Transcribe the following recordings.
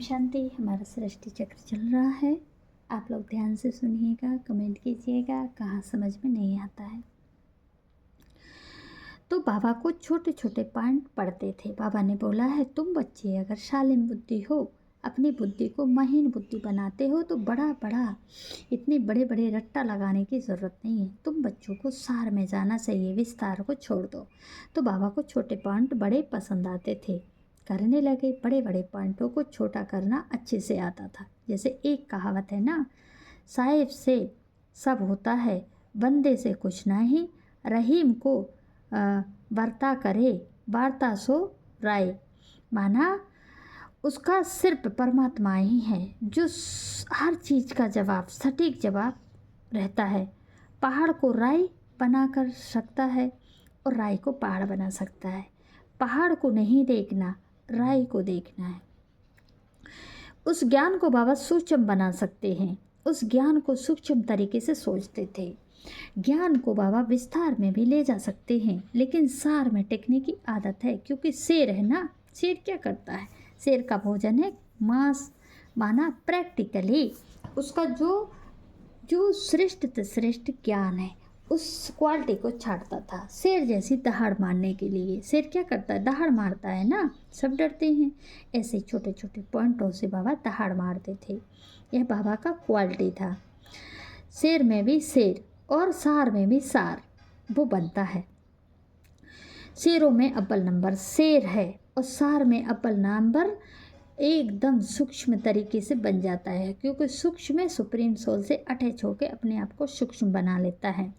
शांति। हमारा सृष्टि चक्र चल रहा है। आप लोग ध्यान से सुनिएगा, कमेंट कीजिएगा कहाँ समझ में नहीं आता है। तो बाबा को छोटे छोटे पॉइंट पढ़ते थे। बाबा ने बोला है, तुम बच्चे अगर शालीन बुद्धि हो, अपनी बुद्धि को महीन बुद्धि बनाते हो तो बड़ा इतने बड़े बड़े रट्टा लगाने की ज़रूरत नहीं है। तुम बच्चों को सार में जाना चाहिए, विस्तार को छोड़ दो। तो बाबा को छोटे पॉइंट बड़े पसंद आते थे, करने लगे। बड़े बड़े पॉइंटों को छोटा करना अच्छे से आता था। जैसे एक कहावत है ना, साहिब से सब होता है, बंदे से कुछ नहीं। रहीम को वार्ता करे, वार्ता सो राय। माना उसका सिर्फ परमात्मा ही है जो हर चीज़ का जवाब, सटीक जवाब रहता है। पहाड़ को राय बना कर सकता है और राय को पहाड़ बना सकता है। पहाड़ को नहीं देखना, राय को देखना है। उस ज्ञान को बाबा सूक्ष्म बना सकते हैं। उस ज्ञान को सूक्ष्म तरीके से सोचते थे। ज्ञान को बाबा विस्तार में भी ले जा सकते हैं, लेकिन सार में टिकने की आदत है। क्योंकि शेर है ना, शेर क्या करता है? शेर का भोजन है मांस। माना प्रैक्टिकली उसका जो श्रेष्ठ से श्रेष्ठ ज्ञान है, उस क्वालिटी को छाटता था। शेर जैसी दहाड़ मारने के लिए शेर क्या करता है? दहाड़ मारता है ना, सब डरते हैं। ऐसे छोटे छोटे पॉइंटों से बाबा दहाड़ मारते थे। यह बाबा का क्वालिटी था। शेर में भी शेर और सार में भी सार वो बनता है। शेरों में अव्वल नंबर शेर है और सार में अव्वल नंबर एकदम सूक्ष्म तरीके से बन जाता है। क्योंकि सूक्ष्म में सुप्रीम सोल से अटैच होकर अपने आप को सूक्ष्म बना लेता है।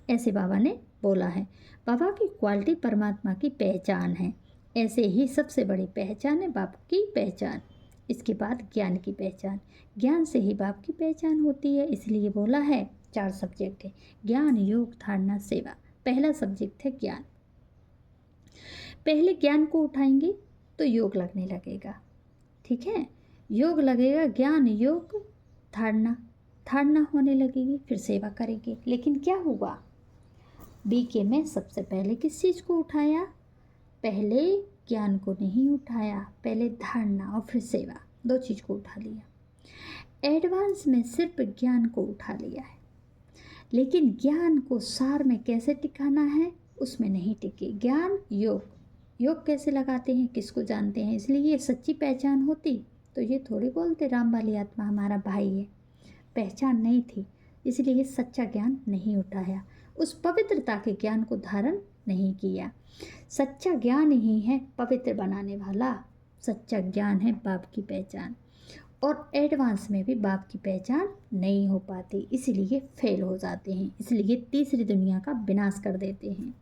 ऐसे बाबा ने बोला है। बाबा की क्वालिटी परमात्मा की पहचान है। ऐसे ही सबसे बड़ी पहचान है बाप की पहचान। इसके बाद ज्ञान की पहचान। ज्ञान से ही बाप की पहचान होती है। इसलिए बोला है 4 सब्जेक्ट है, ज्ञान, योग, धारणा, सेवा। पहला सब्जेक्ट है ज्ञान। पहले ज्ञान को उठाएंगे तो योग लगने लगेगा। ठीक है, योग लगेगा, ज्ञान, योग, धारणा होने लगेगी, फिर सेवा करेंगे। लेकिन क्या हुआ? बीके में सबसे पहले किस चीज़ को उठाया? पहले ज्ञान को नहीं उठाया, पहले धारणा और फिर सेवा, 2 चीज़ को उठा लिया। एडवांस में सिर्फ ज्ञान को उठा लिया है, लेकिन ज्ञान को सार में कैसे टिकाना है उसमें नहीं टिके। ज्ञान, योग कैसे लगाते हैं, किसको जानते हैं। इसलिए ये सच्ची पहचान होती तो ये थोड़ी बोलते राम वाली आत्मा हमारा भाई है। पहचान नहीं थी, इसलिए ये सच्चा ज्ञान नहीं उठाया। उस पवित्रता के ज्ञान को धारण नहीं किया। सच्चा ज्ञान ही है पवित्र बनाने वाला। सच्चा ज्ञान है बाप की पहचान। और एडवांस में भी बाप की पहचान नहीं हो पाती, इसलिए फेल हो जाते हैं। इसलिए तीसरी दुनिया का विनाश कर देते हैं।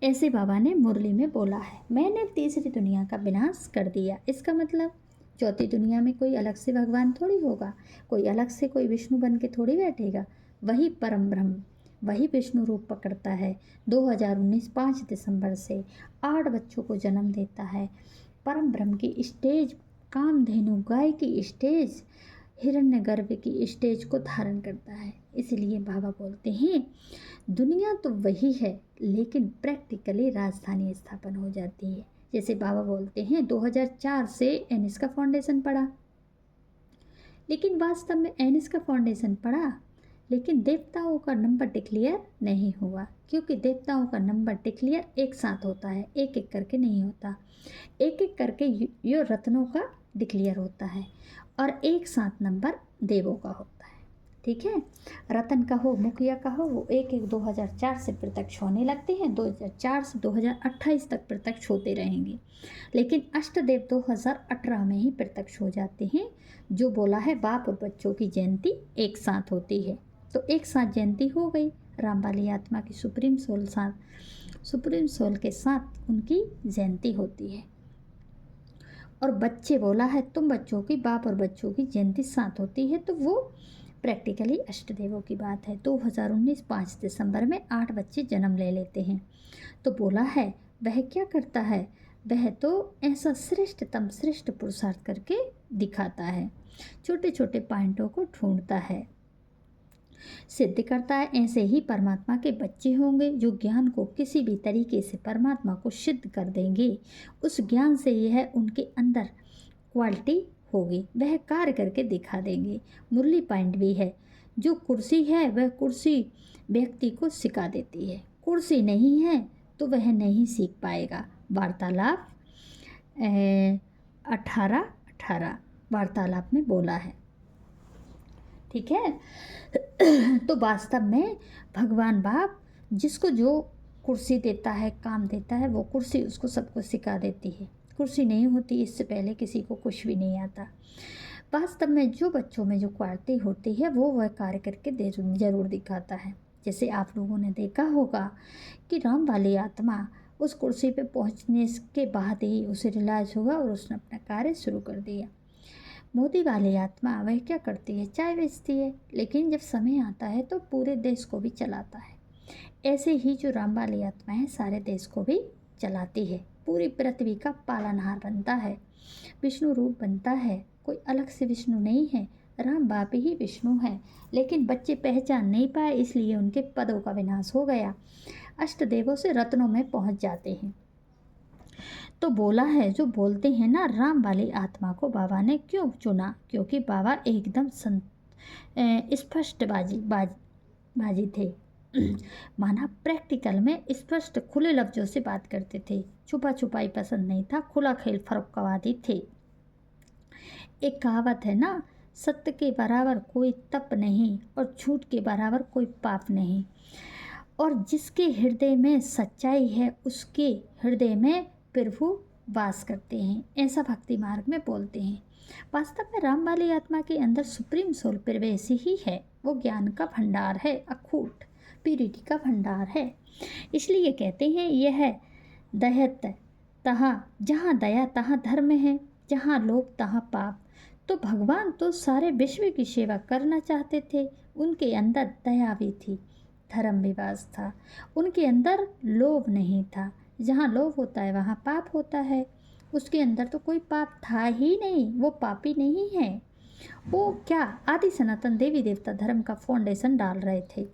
ऐसे बाबा ने मुरली में बोला है, मैंने तीसरी दुनिया का विनाश कर दिया। इसका मतलब चौथी दुनिया में कोई अलग से भगवान थोड़ी होगा, कोई अलग से कोई विष्णु बन के थोड़ी बैठेगा। वही परम ब्रह्म, वही विष्णु रूप पकड़ता है। 2019 5 दिसंबर से 8 बच्चों को जन्म देता है। परम ब्रह्म की स्टेज, कामधेनु गाय की स्टेज, हिरण्यगर्भ की स्टेज को धारण करता है। इसलिए बाबा बोलते हैं, दुनिया तो वही है, लेकिन प्रैक्टिकली राजधानी स्थापन हो जाती है। जैसे बाबा बोलते हैं 2004 से एनिस का फाउंडेशन पड़ा, लेकिन वास्तव में एनिस का फाउंडेशन पड़ा, लेकिन देवताओं का नंबर डिक्लेयर नहीं हुआ। क्योंकि देवताओं का नंबर डिक्लेयर एक साथ होता है, एक एक करके नहीं होता। एक एक करके यो रत्नों का डिक्लेयर होता है और एक साथ नंबर देवों का होता है। ठीक है, रतन का हो, मुखिया का हो, वो एक 2004 से प्रत्यक्ष होने लगते हैं। 2004 से 2028 तक प्रत्यक्ष होते रहेंगे, लेकिन अष्टदेव 2018 में ही प्रत्यक्ष हो जाते हैं। जो बोला है बाप और बच्चों की जयंती एक साथ होती है, तो एक साथ जयंती हो गई। राम वाली आत्मा की सुप्रीम सोल के साथ उनकी जयंती होती है। और बच्चे बोला है, तुम बच्चों की, बाप और बच्चों की जयंती साथ होती है, तो वो प्रैक्टिकली अष्टदेवों की बात है। 2019 5 दिसंबर में 8 बच्चे जन्म ले लेते हैं। तो बोला है वह क्या करता है? वह तो ऐसा श्रेष्ठतम श्रेष्ठ पुरुषार्थ करके दिखाता है, छोटे छोटे पॉइंटों को ढूंढता है, सिद्ध करता है। ऐसे ही परमात्मा के बच्चे होंगे जो ज्ञान को किसी भी तरीके से परमात्मा को सिद्ध कर देंगे। उस ज्ञान से यह उनके अंदर क्वालिटी होगी, वह कार्य करके दिखा देंगे। मुरली पॉइंट भी है, जो कुर्सी है वह कुर्सी व्यक्ति को सिखा देती है, कुर्सी नहीं है तो वह नहीं सीख पाएगा। वार्तालाप 18 वार्तालाप में बोला है। ठीक है। तो वास्तव में भगवान बाप जिसको जो कुर्सी देता है, काम देता है, वो कुर्सी उसको सबको सिखा देती है। कुर्सी नहीं होती इससे पहले किसी को कुछ भी नहीं आता। वास्तव में जो बच्चों में जो क्वालिटी होती है वो वह कार्य करके जरूर दिखाता है। जैसे आप लोगों ने देखा होगा कि राम वाली आत्मा उस कुर्सी पे पहुंचने के बाद ही उसे रियलाइज हुआ और उसने अपना कार्य शुरू कर दिया। मोदी वाली आत्मा वह क्या करती है, चाय बेचती है, लेकिन जब समय आता है तो पूरे देश को भी चलाता है। ऐसे ही जो राम वाली आत्मा है सारे देश को भी चलाती है, पूरी पृथ्वी का पालनहार बनता है, विष्णु रूप बनता है। कोई अलग से विष्णु नहीं है, राम बाप ही विष्णु है। लेकिन बच्चे पहचान नहीं पाए, इसलिए उनके पदों का विनाश हो गया। अष्टदेवों से रत्नों में पहुंच जाते हैं। तो बोला है, जो बोलते हैं ना, राम वाली आत्मा को बाबा ने क्यों चुना, क्योंकि बाबा एकदम स्पष्ट बाजी थे। माना प्रैक्टिकल में स्पष्ट खुले लफ्जों से बात करते थे, छुपा छुपाई पसंद नहीं था, खुला खेल फरोख्तवादी थे। एक कहावत है ना, सत्य के बराबर कोई तप नहीं और झूठ के बराबर कोई पाप नहीं, और जिसके हृदय में सच्चाई है उसके हृदय में प्रभु वास करते हैं, ऐसा भक्ति मार्ग में बोलते हैं। वास्तव में राम वाली आत्मा के अंदर सुप्रीम सोल प्रवेश ही है, वो ज्ञान का भंडार है, अखूट प्यूरिटी का भंडार है। इसलिए कहते हैं यह दयत तहाँ, जहाँ दया तहाँ धर्म है, जहाँ लोभ तहाँ पाप। तो भगवान तो सारे विश्व की सेवा करना चाहते थे, उनके अंदर दया भी थी, धर्म विवास था, उनके अंदर लोभ नहीं था। जहाँ लोभ होता है वहाँ पाप होता है, उसके अंदर तो कोई पाप था ही नहीं, वो पापी नहीं है। वो क्या आदि सनातन देवी देवता धर्म का फाउंडेशन डाल रहे थे,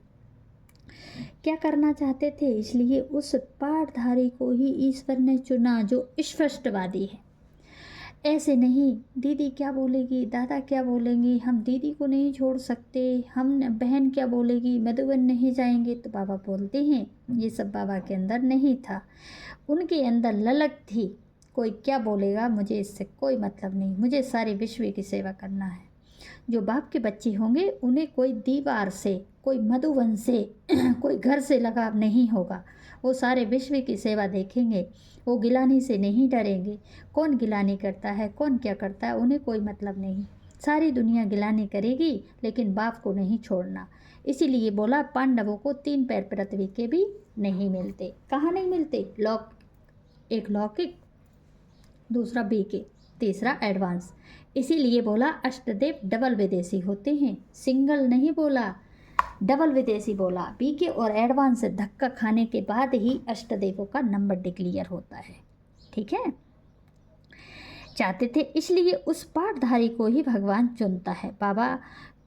क्या करना चाहते थे, इसलिए उस पाठधारी को ही ईश्वर ने चुना जो स्पष्टवादी है। ऐसे नहीं, दीदी क्या बोलेगी, दादा क्या बोलेंगी, हम दीदी को नहीं छोड़ सकते, हम बहन क्या बोलेगी, मधुबन नहीं जाएंगे। तो बाबा बोलते हैं ये सब बाबा के अंदर नहीं था, उनके अंदर ललक थी, कोई क्या बोलेगा मुझे इससे कोई मतलब नहीं, मुझे सारे विश्व की सेवा करना है। जो बाप के बच्चे होंगे उन्हें कोई दीवार से, कोई मधुबन से कोई घर से लगाव नहीं होगा, वो सारे विश्व की सेवा देखेंगे, वो गिलानी से नहीं डरेंगे। कौन गिलानी करता है, कौन क्या करता है, उन्हें कोई मतलब नहीं, सारी दुनिया गिलानी करेगी लेकिन बाप को नहीं छोड़ना। इसीलिए बोला पांडवों को 3 पैर पृथ्वी के भी नहीं मिलते। कहाँ नहीं मिलते, एक लौकिक, दूसरा बीके, तीसरा एडवांस। इसीलिए बोला अष्टदेव डबल विदेशी होते हैं, सिंगल नहीं बोला, डबल विदेशी बोला। बीके और एडवांस से धक्का खाने के बाद ही अष्टदेवों का नंबर डिक्लेयर होता है। ठीक है, चाहते थे इसलिए उस पाठधारी को ही भगवान चुनता है। बाबा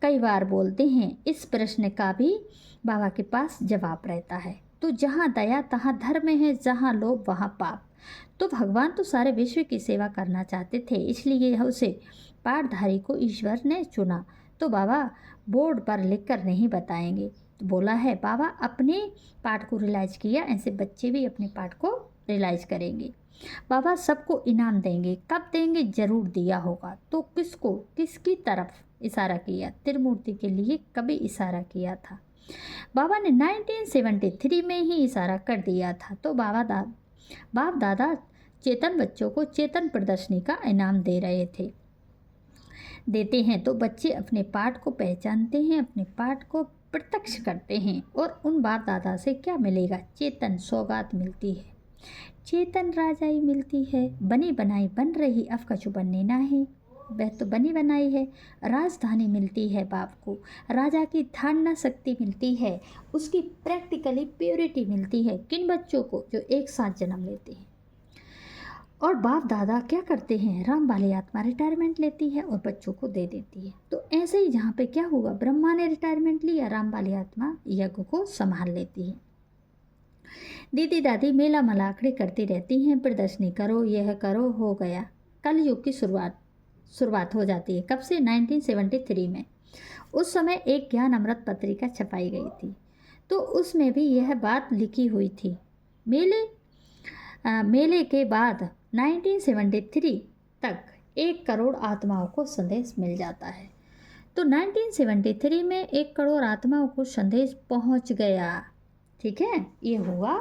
कई बार बोलते हैं, इस प्रश्न का भी बाबा के पास जवाब रहता है। तो जहाँ दया तहाँ धर्म है, जहाँ लोभ वहाँ पाप। तो भगवान तो सारे विश्व की सेवा करना चाहते थे, इसलिए उसे पाठधारी को ईश्वर ने चुना। तो बाबा बोर्ड पर लिखकर नहीं बताएंगे, तो बोला है बाबा अपने पाठ को रियलाइज किया, ऐसे बच्चे भी अपने पाठ को रियलाइज करेंगे। बाबा सबको इनाम देंगे, कब देंगे, जरूर दिया होगा। तो किसको, किसकी तरफ इशारा किया, त्रिमूर्ति के लिए कभी इशारा किया था बाबा ने 1973 में ही इशारा कर दिया था। तो बाप दादा चेतन बच्चों को चेतन प्रदर्शनी का इनाम दे रहे थे, देते हैं। तो बच्चे अपने पाठ को पहचानते हैं, अपने पाठ को प्रत्यक्ष करते हैं, और उन बाप दादा से क्या मिलेगा, चेतन सौगात मिलती है, चेतन राजाई मिलती है। बनी बनाई बन रही अब कछु बनने ना है, वह तो बनी बनाई है। राजधानी मिलती है बाप को, राजा की धारणा शक्ति मिलती है, उसकी प्रैक्टिकली प्योरिटी मिलती है। किन बच्चों को, जो एक साथ जन्म लेते हैं। और बाप दादा क्या करते हैं, राम वाली आत्मा रिटायरमेंट लेती है और बच्चों को दे देती है। तो ऐसे ही जहाँ पे क्या हुआ, ब्रह्मा ने रिटायरमेंट लिया, राम वाली आत्मा यज्ञ को संभाल लेती है। दीदी दादी मेला मलाखड़े करती रहती हैं, प्रदर्शनी करो, यह करो, हो गया। कलयुग की शुरुआत शुरुआत हो जाती है। कब से? 1973 में। उस समय एक ज्ञान अमृत पत्रिका छपाई गई थी, तो उसमें भी यह बात लिखी हुई थी। मेले के बाद 1973 तक 1 करोड़ आत्माओं को संदेश मिल जाता है। तो 1973 में 1 करोड़ आत्माओं को संदेश पहुंच गया। ठीक है, ये हुआ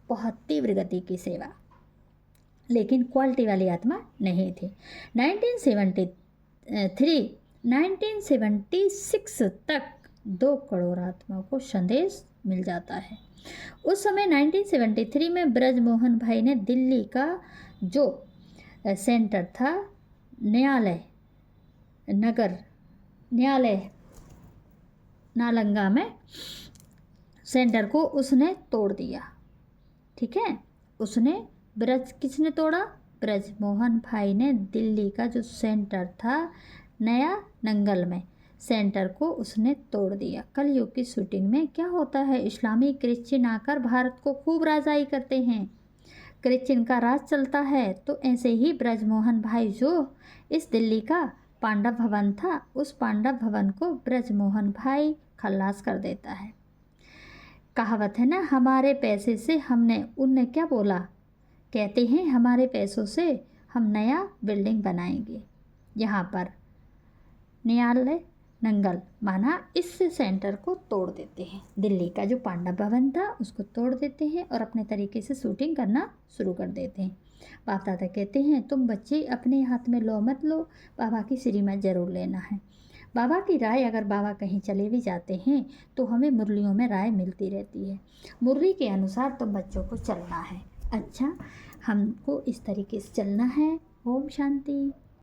बहुत तीव्र गति की सेवा, लेकिन क्वालिटी वाली आत्मा नहीं थी। 1976 तक 2 करोड़ आत्माओं को संदेश मिल जाता है। उस समय 1973 में ब्रजमोहन भाई ने दिल्ली का जो सेंटर था, न्यायालय नालंदा में सेंटर को उसने तोड़ दिया। ठीक है, किसने तोड़ा? ब्रजमोहन भाई ने दिल्ली का जो सेंटर था नया नंगल में, सेंटर को उसने तोड़ दिया। कलयुग की शूटिंग में क्या होता है, इस्लामी क्रिश्चियन आकर भारत को खूब राजाई करते हैं, क्रिश्चियन का राज चलता है। तो ऐसे ही ब्रजमोहन भाई जो इस दिल्ली का पांडव भवन था, उस पांडव भवन को ब्रजमोहन भाई खल्लास कर देता है। कहावत है ना, हमारे पैसे से हमने, उनने क्या बोला, कहते हैं हमारे पैसों से हम नया बिल्डिंग बनाएंगे। यहाँ पर न्यायालय नंगल माना इस सेंटर को तोड़ देते हैं, दिल्ली का जो पांडव भवन था उसको तोड़ देते हैं और अपने तरीके से शूटिंग करना शुरू कर देते हैं। बाप दादा कहते हैं तुम बच्चे अपने हाथ में लो मत लो, बाबा की श्रीमत जरूर लेना है। बाबा की राय, अगर बाबा कहीं चले भी जाते हैं तो हमें मुरलियों में राय मिलती रहती है, मुरली के अनुसार तुम बच्चों को चलना है। अच्छा, हमको इस तरीके से चलना है। ओम शांति।